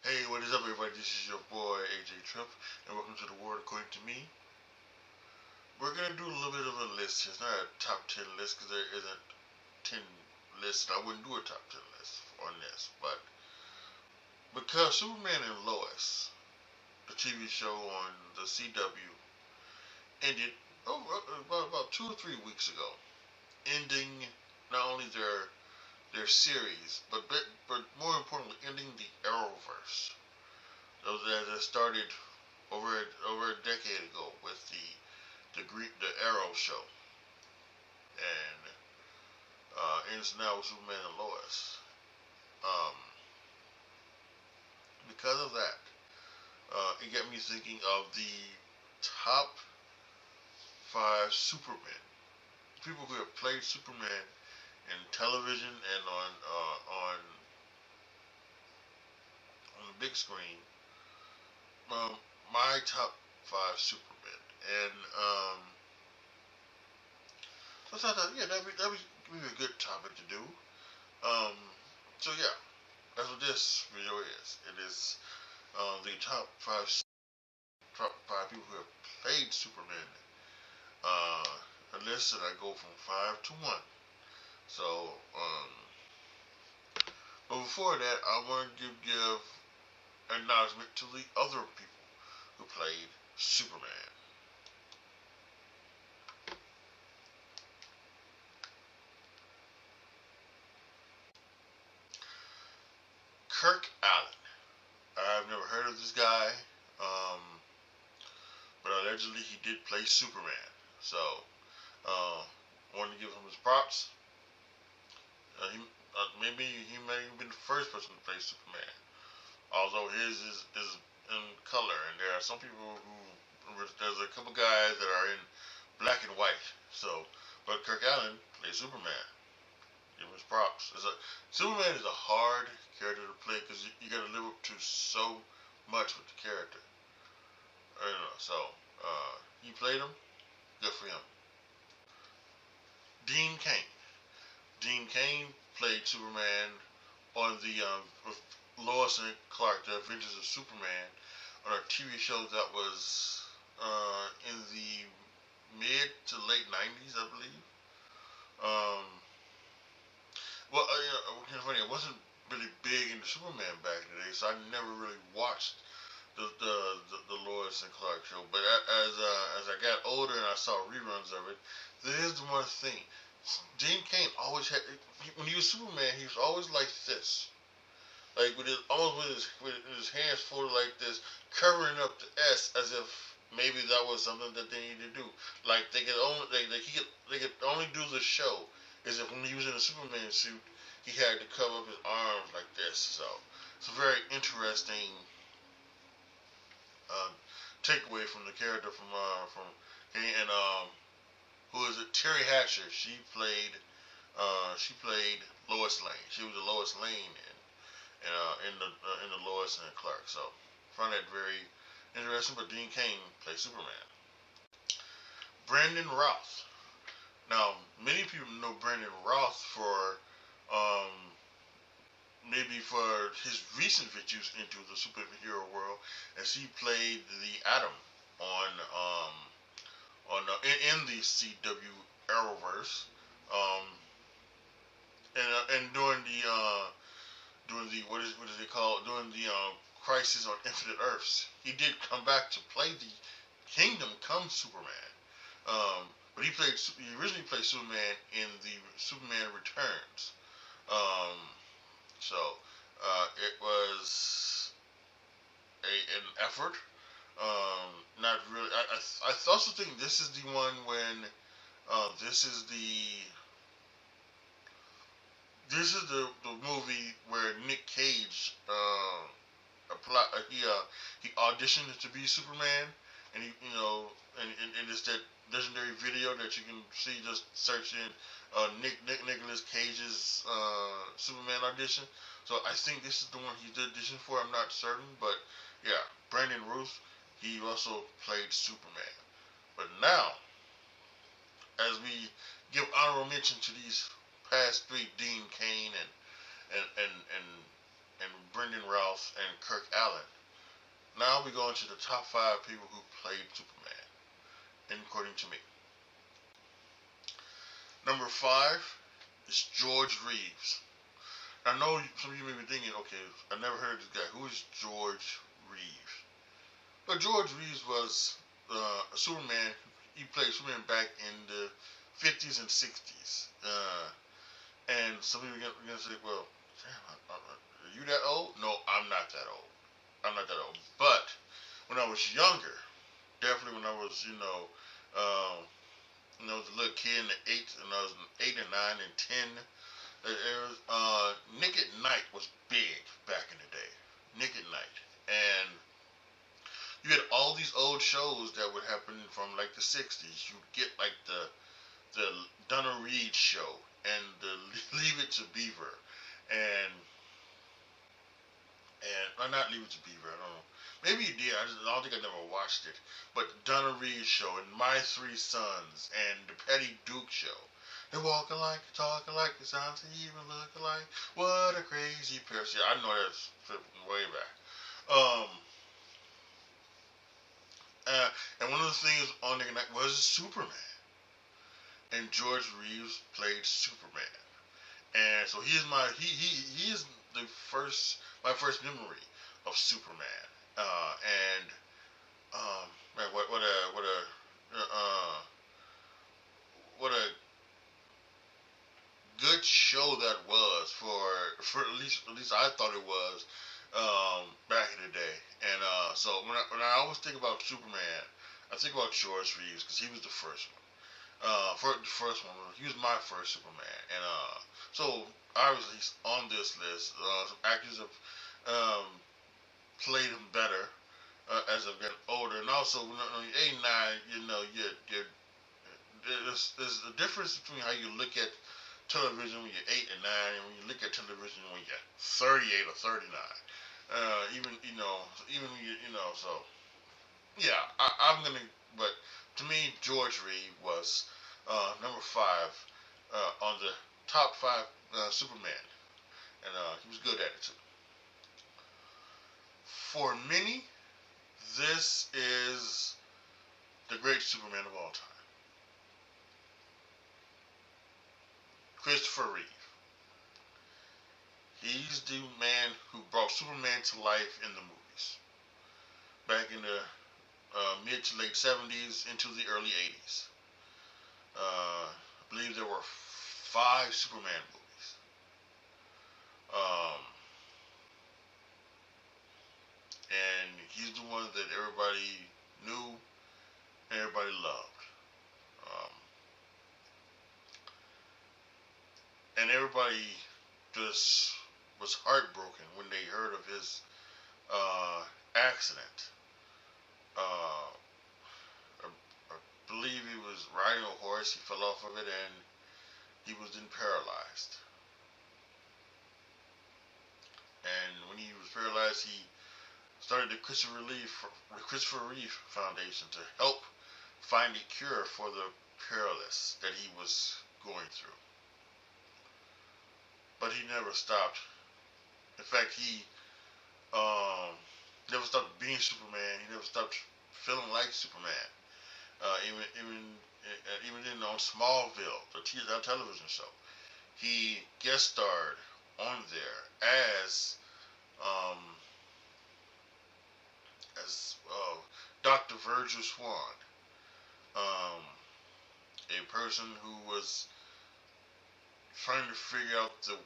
Hey, what is up, everybody? This is your boy AJTRIP, and welcome to the World According to Me. We're gonna do a little bit of a list. It's not a top 10 list because there isn't 10 lists, and I wouldn't do a top 10 list on this. But because Superman and Lois, the TV show on the CW, ended about 2 or 3 weeks ago, ending not only their series, but more importantly, ending the Arrowverse. That started over a decade ago with the Arrow show, and ends now with Superman and Lois. Um, because of that, it got me thinking of the top 5 Supermen, people who have played Superman in television and on the big screen. My top 5 Supermen, and so I thought, yeah, that'd be a good topic to do. Um, so yeah, that's what this video is. It is the top five people who have played Superman. A list that I go from 5 to 1. So, but before that, I want to give acknowledgement to the other people who played Superman. Kirk Allen. I've never heard of this guy, um, but allegedly he did play Superman. So, I want to give him his props. Maybe he may have been the first person to play Superman, although his is in color, and there are some people there's a couple guys that are in black and white. So, but Kirk Allen plays Superman. Give him his props. Superman is a hard character to play because you got to live up to so much with the character. So he played him. Good for him. Dean Cain. Dean Cain played Superman on the with Lois and Clark, The Adventures of Superman, on a TV show that was in the mid to late '90s, I believe. Um, well, funny, I wasn't really big into Superman back in the day, so I never really watched the Lois and Clark show. But as I got older and I saw reruns of it, there is one thing. Dean Cain always had, when he was Superman, he was always like this, like with his hands folded like this, covering up the S as if maybe that was something that they needed to do. Like they could only do the show is if when he was in a Superman suit, he had to cover up his arms like this. So it's a very interesting uh, takeaway from the character from and who is it? Terry Hatcher. She played Lois Lane. She was the Lois Lane in the Lois and Clark. So I find that very interesting. But Dean Cain plays Superman. Brandon Routh. Now, many people know Brandon Routh for um, maybe for his recent ventures into the superhero world, as he played the Atom in the CW Arrowverse, um, and during the what is it called, during the Crisis on Infinite Earths, he did come back to play the Kingdom Come Superman. But he originally played Superman in the Superman Returns. Um, so it was an effort. Not really. I also think this is the one when this is the movie where Nick Cage he auditioned to be Superman, and and it's that legendary video that you can see, just search in Nicolas Cage's Superman audition. So I think this is the one he did audition for. I'm not certain, but yeah, Brandon Routh, he also played Superman. But now, as we give honorable mention to these past 3, Dean Cain and and Brendan Routh and Kirk Allen. Now we go into the top 5 people who played Superman, according to me. Number 5 is George Reeves. I know some of you may be thinking, okay, I never heard of this guy. Who is George Reeves? But George Reeves was a Superman. He played Superman back in the 50s and 60s. And some people are going to say, well, damn, are you that old? No, I'm not that old. I'm not that old. But when I was younger, definitely when I was, was a little kid in the 8, and I was 8 and 9 and 10, Nick at Night was big back in the day. Nick at Night. And you had all these old shows that would happen from like the 60s. You'd get like the Donna Reed show and the Leave It to Beaver and not Leave It to Beaver, I don't know. Maybe you did, I don't think I never watched it. But Donna Reed show and My Three Sons and the Patty Duke show. They walk alike, talk alike, it sounds even look alike. What a crazy pair. See, I know that's way back. And one of the things on Nick at Night was Superman. And George Reeves played Superman. And so he is my first memory of Superman. Man, what a good show that was for at least I thought it was back in the day. And so when I always think about Superman, I think about George Reeves because he was the first one. He was my first Superman, and so obviously he's on this list. Some actors have played him better as I've gotten older, and also when you're 8, 9, there's a difference between how you look at television when you're 8 and 9, and when you look at television when you're 38 or 39. Even when so yeah, I'm gonna, but to me, George Reed was number 5 on the top 5 Superman, and he was good at it too. For many, this is the great Superman of all time, Christopher Reeve. He's the man who brought Superman to life in the movies back in the mid to late 70s into the early 80s. I believe there were 5 Superman movies. And he's the one that everybody knew and everybody loved. And everybody just was heartbroken when they heard of his accident. I believe he was riding a horse, he fell off of it, and he was then paralyzed. And when he was paralyzed, he started the Christopher Reeve Foundation to help find a cure for the paralysis that he was going through. But he never stopped. In fact, he never stopped being Superman. He never stopped feeling like Superman. Even in on Smallville, the television show, he guest starred on there as Dr. Virgil Swan, a person who was trying to figure out the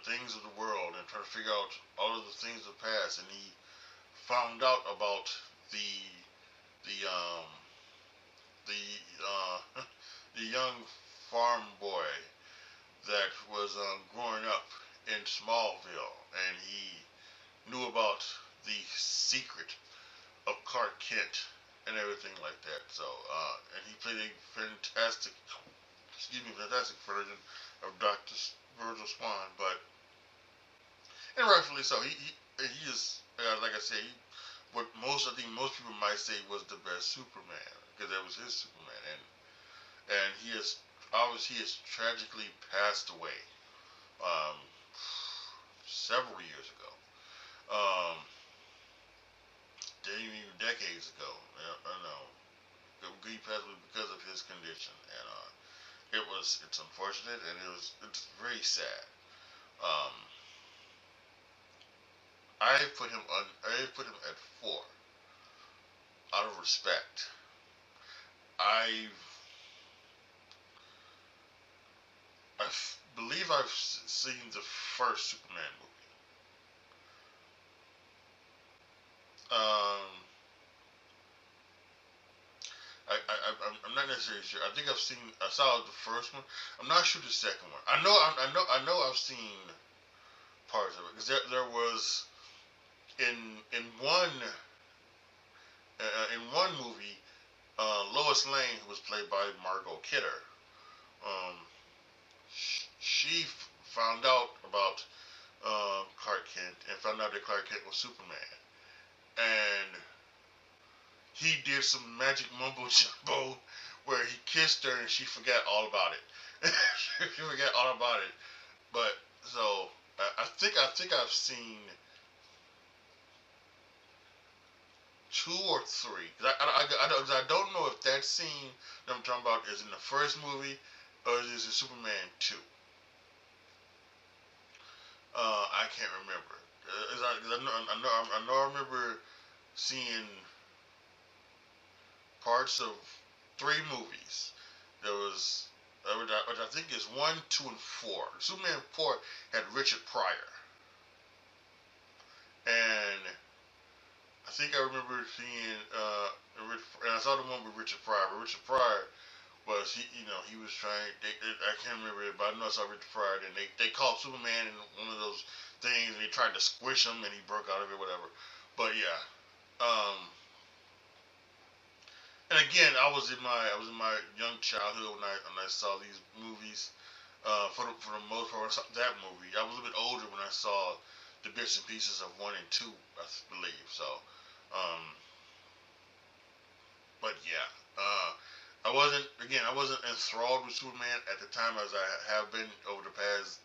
things of the world and trying to figure out all of the things of the past, and he found out about the young farm boy that was growing up in Smallville, and he knew about the secret of Clark Kent and everything like that. So, and he played a fantastic version of Dr. Virgil Swan, and rightfully so. He is, like I say, I think most people might say was the best Superman, because that was his Superman, and he has tragically passed away several years ago. Um, even decades ago. I know. He passed away because of his condition, and it's unfortunate, and it's very sad. Um, I put him at 4 out of respect. I I believe I've seen the first Superman movie. Um, I'm not necessarily sure. I saw the first one. I'm not sure the second one. I know I've seen parts of it because there was in one in one movie, Lois Lane, who was played by Margot Kidder, um, she found out about Clark Kent and found out that Clark Kent was Superman, and he did some magic mumbo jumbo where he kissed her and she forgot all about it. She forgot all about it. But so I think I've seen 2 or 3. I don't know if that scene that I'm talking about is in the first movie or is it Superman 2. I can't remember. I remember seeing parts of 3 movies. There was, which I think is 1, 2, and 4. Superman 4 had Richard Pryor, and I think I remember seeing, and I saw the one with Richard Pryor. But Richard Pryor was he was trying. I can't remember it, but I know I saw Richard Pryor, and they called Superman in one of those things, and they tried to squish him, and he broke out of it, whatever. But yeah, and again, I was in my young childhood when I saw these movies. For the most part, when I saw that movie, I was a little bit older when I saw the bits and pieces of 1 and 2, I believe. So, um, but yeah, I wasn't enthralled with Superman at the time as I have been over the past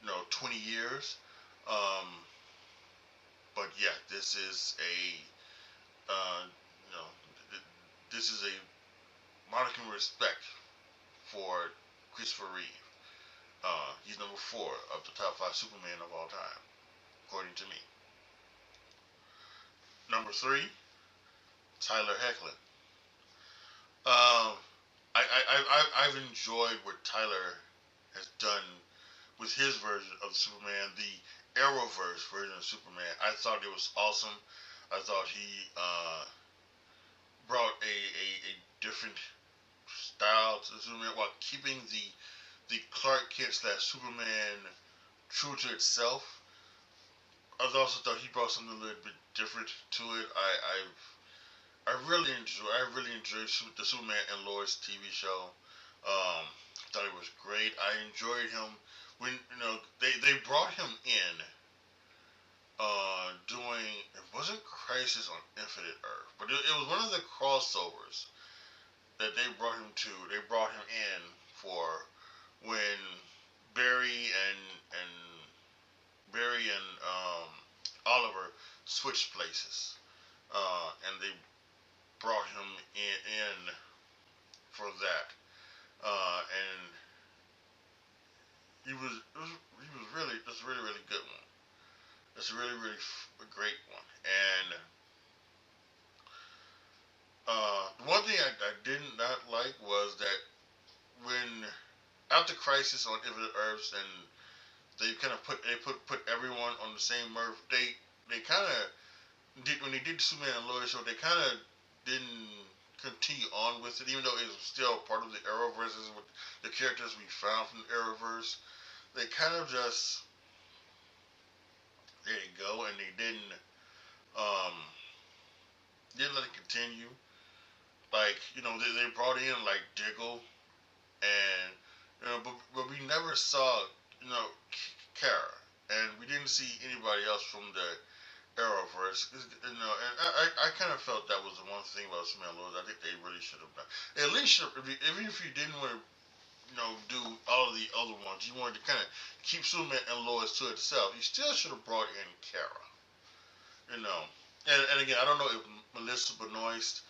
20 years. Um, but yeah, this is a you know this is a modicum of respect for Christopher Reeve. He's number 4 of the top 5 Superman of all time, according to me. Number 3, Tyler Hoechlin. Um, I've enjoyed what Tyler has done with his version of Superman, the Arrowverse version of Superman. I thought it was awesome. I thought he brought a different style to Superman while keeping the Clark Kent / Superman true to itself. I also thought he brought something a little bit different to it. I really enjoyed the Superman and Lois TV show. Thought it was great. I enjoyed him when they brought him in doing, it wasn't Crisis on Infinite Earth, but it was one of the crossovers that they brought him to. They brought him in for when Barry and Oliver switched places, and they brought him in for that, and he was really, that's a really really good one. That's a really really great one. And the one thing I did not like was that when after Crisis on Infinite Earths, and they kind of put everyone on the same Earth. They kind of did, when they did the Superman and Lois show. They kind of didn't continue on with it, even though it was still part of the Arrowverse with the characters we found from the Arrowverse. They kind of just, there you go, and they um didn't let it continue. Like they brought in like Diggle, and but we never saw Kara, and we didn't see anybody else from the Arrowverse. And I kind of felt that was the one thing about Superman Lois. I think they really should have done. At least even if you didn't want to do all of the other ones. You wanted to kind of keep Superman and Lois to itself. You still should have brought in Kara. And again, I don't know if Melissa Benoist,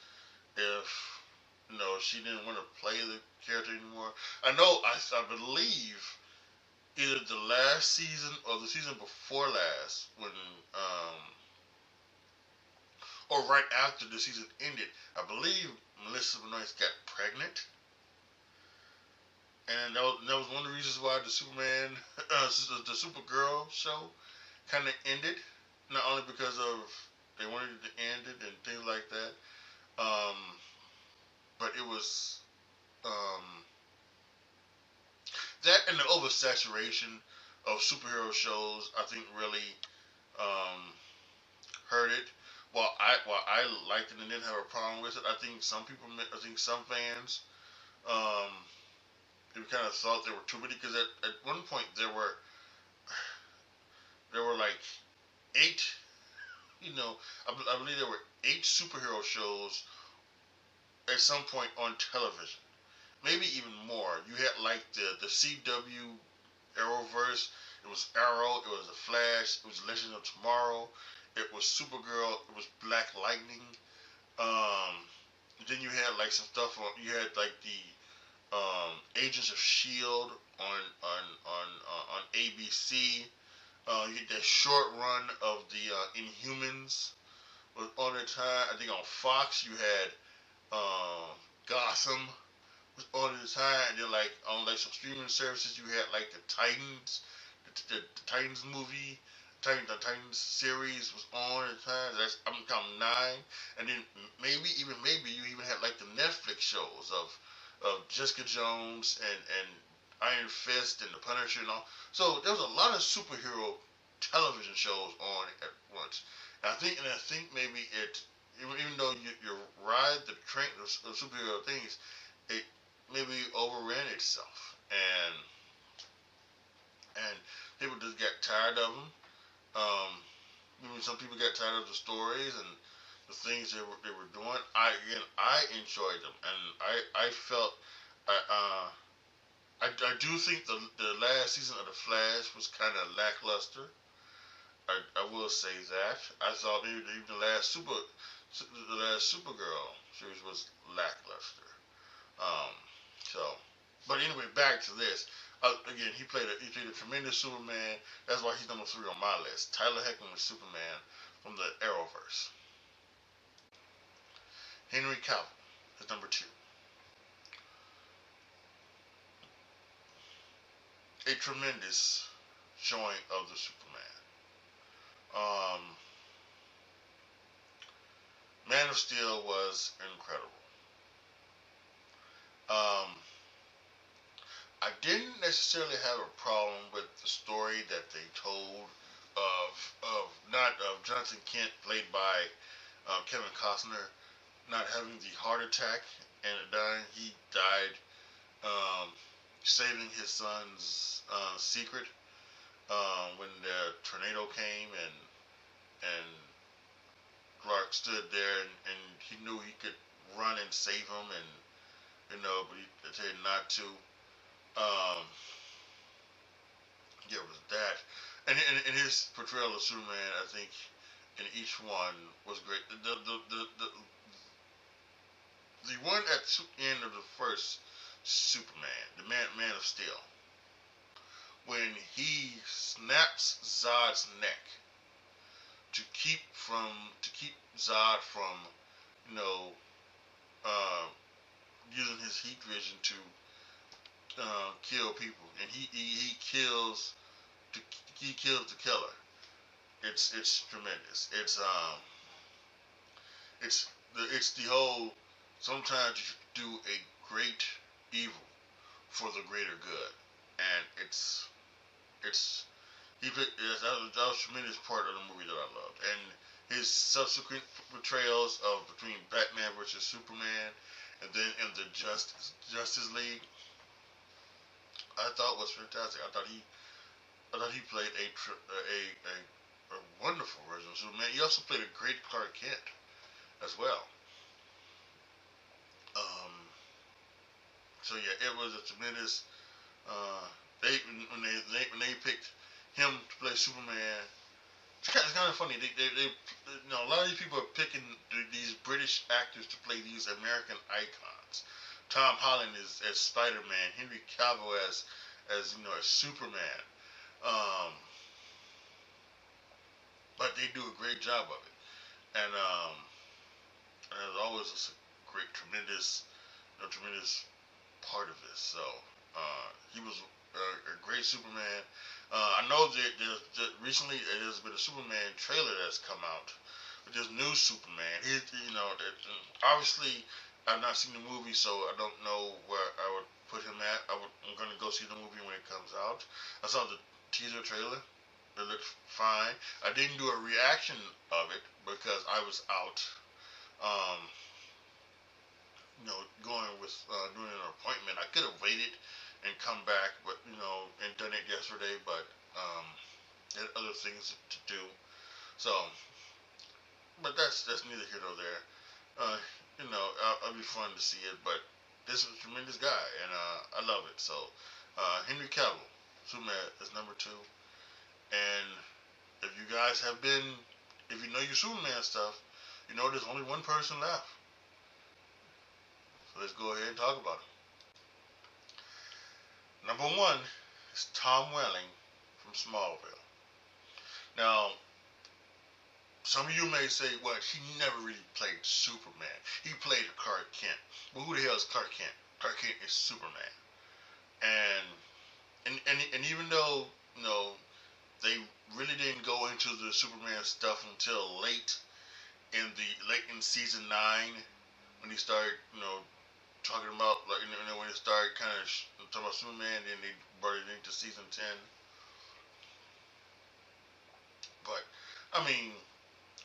if she didn't want to play the character anymore. I know, I believe either the last season or the season before last, when or right after the season ended, I believe Melissa Benoist got pregnant. And that was one of the reasons why the Superman, the Supergirl show kind of ended. Not only because of they wanted it to end it and things like that, but it was that and the oversaturation of superhero shows. I think really hurt it. While I liked it and didn't have a problem with it, I think some fans, they kind of thought there were too many, because at one point there were like 8, I believe there were 8 superhero shows at some point on television, maybe even more. You had like the CW Arrowverse. It was Arrow. It was the Flash. It was Legends of Tomorrow. It was Supergirl. It was Black Lightning. Then you had like some stuff on. You had like the Agents of Shield on ABC. You get that short run of the Inhumans was on the time. I think on Fox you had Gotham was on the time, and then like on like some streaming services you had like the Titans, the Titans movie. The Titans series was on at the time. I'm counting 9, and then maybe you even had like the Netflix shows of Jessica Jones and Iron Fist and the Punisher and all. So there was a lot of superhero television shows on at once. And I think maybe even though you ride the train of superhero things, it maybe overran itself, and people just got tired of them. Some people got tired of the stories and the things they were doing. I enjoyed them, and I felt I do think the last season of The Flash was kind of lackluster. I will say that. I thought even the last Supergirl series was lackluster. Um, but anyway, back to this. Again, he played a tremendous Superman. That's why he's number 3 on my list. Tyler Hoechlin was Superman from the Arrowverse. Henry Cavill is number 2. A tremendous showing of the Superman. Man of Steel was incredible. I didn't necessarily have a problem with the story that they told of Jonathan Kent, played by Kevin Costner, not having the heart attack and dying. He died saving his son's secret when the tornado came, and Clark stood there, and he knew he could run and save him, but he decided not to. Yeah, it was that, and his portrayal of Superman, I think, in each one was great. The one at the end of the first Superman, the Man of Steel, when he snaps Zod's neck to keep Zod from, using his heat vision to kill people, and he kills the killer. It's tremendous. It's the whole. Sometimes you should do a great evil for the greater good, and that was a tremendous part of the movie that I loved, and his subsequent portrayals of between Batman versus Superman, and then in the Justice League, I thought was fantastic. I thought he played a wonderful version of Superman. He also played a great Clark Kent as well. So yeah, it was a tremendous. When they picked him to play Superman, it's kind of funny. A lot of these people are picking these British actors to play these American icons. Tom Holland is as Spider-Man, Henry Cavill as as Superman. Um, but they do a great job of it, and as always, it's a great, tremendous part of this. So he was a great Superman. I know that recently there's been a Superman trailer that's come out. But there's new Superman. Obviously I've not seen the movie, so I don't know where I would put him at. I'm going to go see the movie when it comes out. I saw the teaser trailer. It looked fine. I didn't do a reaction of it because I was out. Um, going with doing an appointment. I could have waited and come back, but and done it yesterday, but had other things to do. So, but that's neither here nor there. It'll be fun to see it, but this is a tremendous guy, and I love it. So, Henry Cavill, Superman is number 2. And if you guys if you know your Superman stuff, you know there's only one person left. So let's go ahead and talk about it. Number 1 is Tom Welling from Smallville. Now, some of you may say, well, he never really played Superman. He played Clark Kent. Well, who the hell is Clark Kent? Clark Kent is Superman. And even though, they really didn't go into the Superman stuff until late in season 9 when he started, talking about when they started kind of talking about Superman, and they brought it into season 10. But I mean,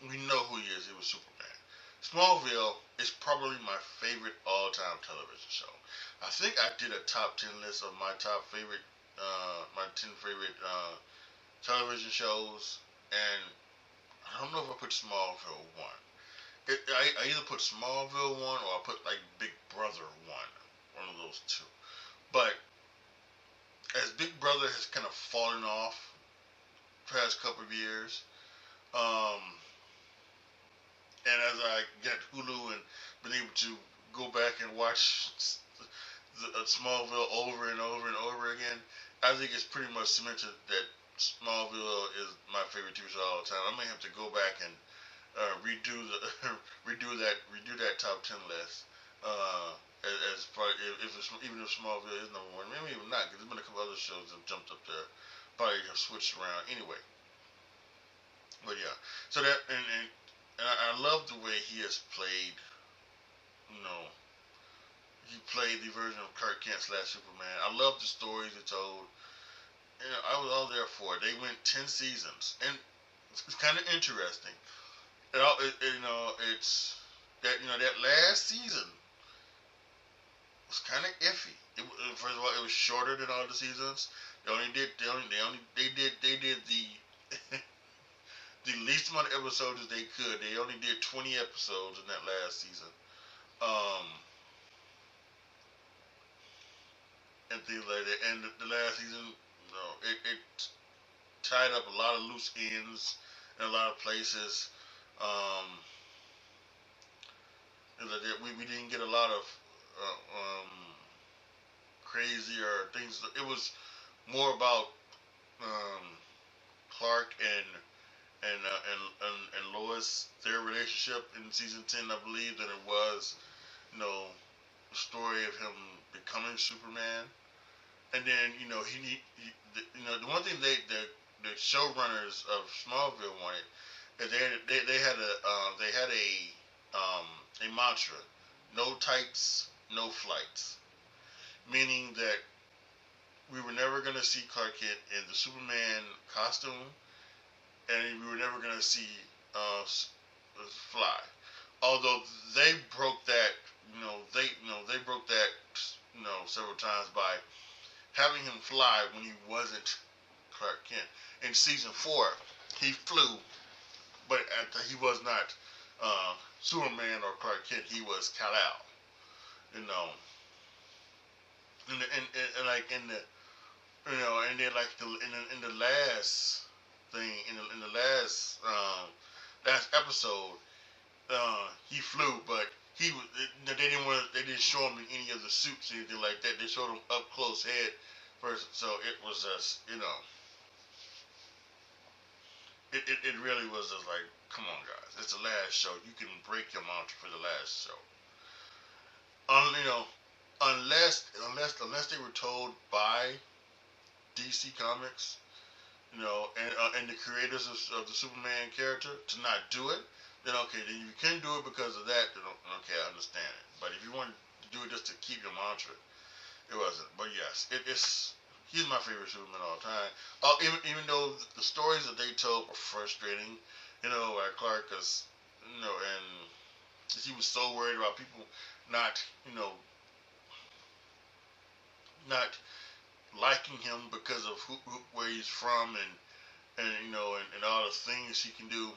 we know who he is. He was Superman. Smallville is probably my favorite all-time television show. I think I did a top 10 list of my my 10 favorite television shows, and I don't know if I put Smallville 1. I either put Smallville 1 or I put like Big Brother 1. One of those two. But as Big Brother has kind of fallen off the past couple of years, and as I get Hulu and been able to go back and watch Smallville over and over and over again, I think it's pretty much cemented that Smallville is my favorite TV show all the time. I may have to go back and redo that top 10 list. As far even if Smallville is number 1, maybe even not, because there's been a couple other shows that have jumped up there, probably have switched around anyway. But yeah, so that and I love the way he has played. He played the version of Clark Kent / Superman. I love the stories he told. I was all there for it. They went 10 seasons, and it's kind of interesting. It's that that last season was kind of iffy. First of all, it was shorter than all the seasons. They did the the least amount of episodes that they could. They only did 20 episodes in that last season. And things like that. And the last season, it tied up a lot of loose ends in a lot of places. We didn't get a lot of crazy or things. It was more about Clark and Lois, their relationship in season 10, I believe, than it was, the story of him becoming Superman. And then the one thing the showrunners of Smallville wanted is they had a mantra: no tights, no flights, meaning that we were never going to see Clark Kent in the Superman costume, and we were never going to see fly. Although they broke that, they broke that, several times by having him fly when he wasn't Clark Kent. In season 4, he flew, but he was not Superman or Clark Kent. He was Kal-El. like in the, and then like in the last thing, in the last last episode, he flew, but they didn't show him in any of the suits or anything like that. They showed him up close head first, so it was just, it really was just like, come on guys, it's the last show. You can break your mantra for the last show. You know, unless they were told by DC Comics, and the creators of the Superman character to not do it, then okay, then you can do it because of that. Then okay, I understand it. But if you want to do it just to keep your mantra, it wasn't. But yes, he's my favorite Superman of all time. Even though the stories that they told were frustrating, like Clark, because and he was so worried about people not, not liking him because of where he's from, and all the things he can do,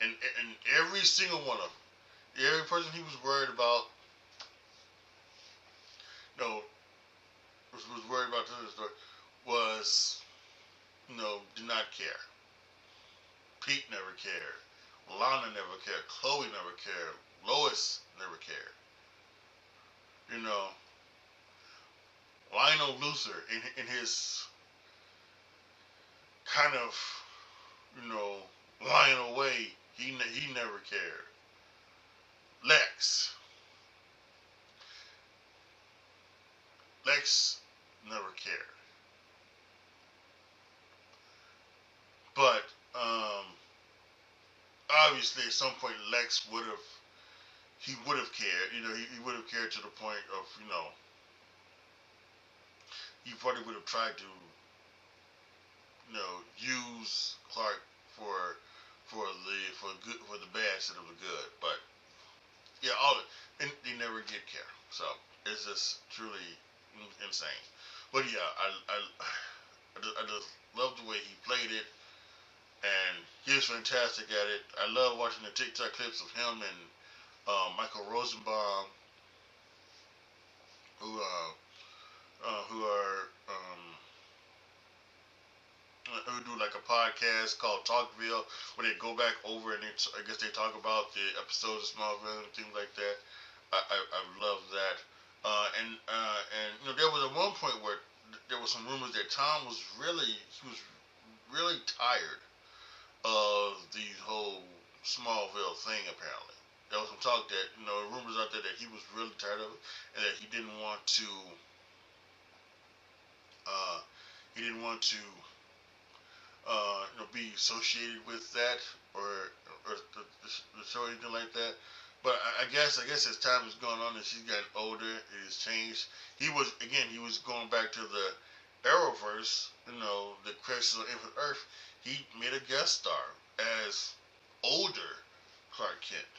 and every single one of them, every person he was worried about, was worried about this story, was, did not care. Pete never cared. Lana never cared. Chloe never cared. Lois never cared. Lionel Luthor in his kind of, lying away, he never cared. Lex never cared. But obviously at some point Lex would have cared. He would have cared to the point of, he probably would have tried to, use Clark for the bad instead of the good. But yeah, and they never did care. So it's just truly insane. But yeah, I just love the way he played it, and he was fantastic at it. I love watching the TikTok clips of him and Michael Rosenbaum, who do like a podcast called Talkville, where they go back over and I guess they talk about the episodes of Smallville and things like that. I love that. And there was at one point where there was some rumors that Tom was really tired of the whole Smallville thing. Apparently, there was some talk that rumors out there that he was really tired of it, and that he didn't want to be associated with that or the show or anything like that. But I guess as time has gone on, as he's gotten older, it has changed. He was going back to the Arrowverse, the Crisis on Infinite Earth. He made a guest star as older Clark Kent.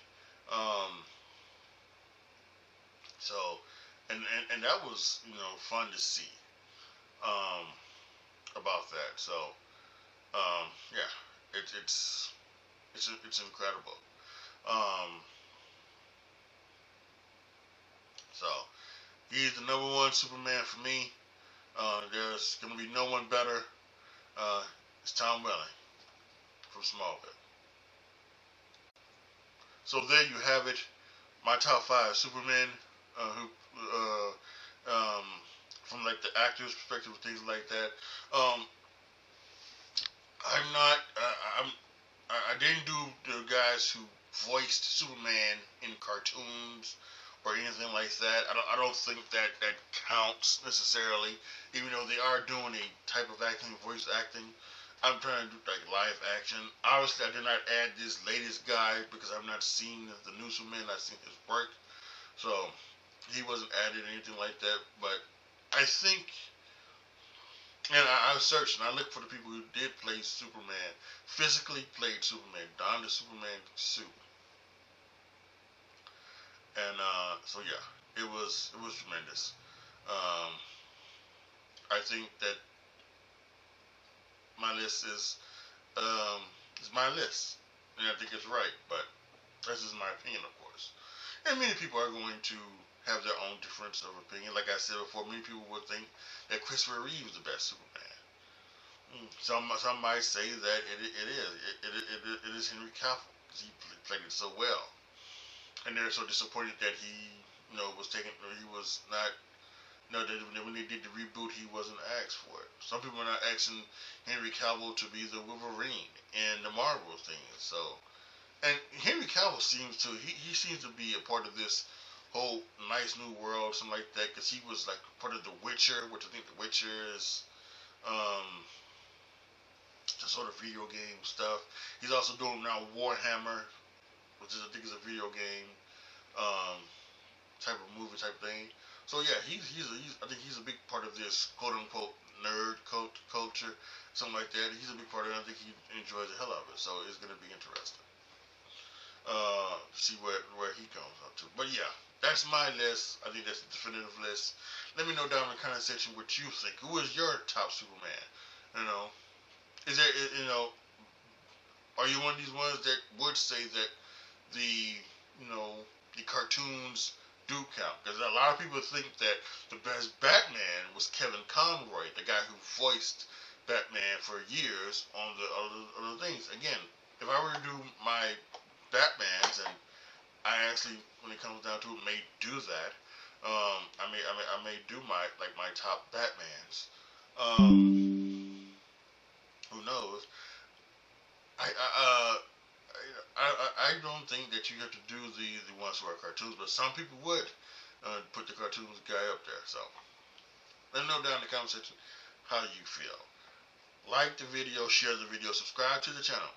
So, and that was fun to see about that. So, yeah, it's incredible. So he's the number one Superman for me. There's gonna be no one better. It's Tom Welling from Smallville. So there you have it. My top 5 Supermen, who from like the actors' perspective and things like that. I didn't do the guys who voiced Superman in cartoons or anything like that. I don't think that counts necessarily, even though they are doing a type of acting, voice acting. I'm trying to do like live action. Obviously, I did not add this latest guy because I've not seen the new Superman. I've seen his work, so he wasn't added or anything like that. But I think, and I searched and I looked for the people who did play Superman, physically played Superman, donned the Superman suit, and so yeah, it was tremendous. I think that my list is my list, and I think it's right, but this is my opinion, of course. And many people are going to have their own difference of opinion. Like I said before, many people would think that Christopher Reeve is the best Superman. Some might say that it is Henry Cavill because he played it so well, and they're so disappointed that he was taken. He was not. When they did the reboot, he wasn't asked for it. Some people are not asking Henry Cavill to be the Wolverine in the Marvel thing. So, and Henry Cavill seems to he seems to be a part of this whole nice new world, something like that, because he was like part of The Witcher, which I think The Witcher is the sort of video game stuff. He's also doing now Warhammer, which is I think is a video game type of movie type thing. So yeah, I think he's a big part of this quote unquote nerd culture, something like that. He's a big part of it. I think he enjoys the hell out of it. So it's gonna be interesting. See where he comes up to. But yeah, that's my list. I think that's the definitive list. Let me know down in the comment section what you think. Who is your top Superman? You know, is there are you one of these ones that would say that the the cartoons do count? Because a lot of people think that the best Batman was Kevin Conroy, the guy who voiced Batman for years on the other things. Again, if I were to do my Batmans, and I actually, when it comes down to it, may do that. I may do my top Batmans. Who knows? I I, uh, I don't think that you have to do the ones who are cartoons, but some people would put the cartoons guy up there. So let me know down in the comment section how you feel. Like the video, share the video, subscribe to the channel.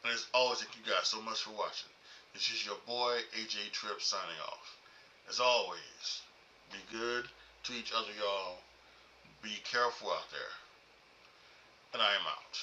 And as always, thank you guys so much for watching. This is your boy, AJTRIP, signing off. As always, be good to each other, y'all. Be careful out there. And I am out.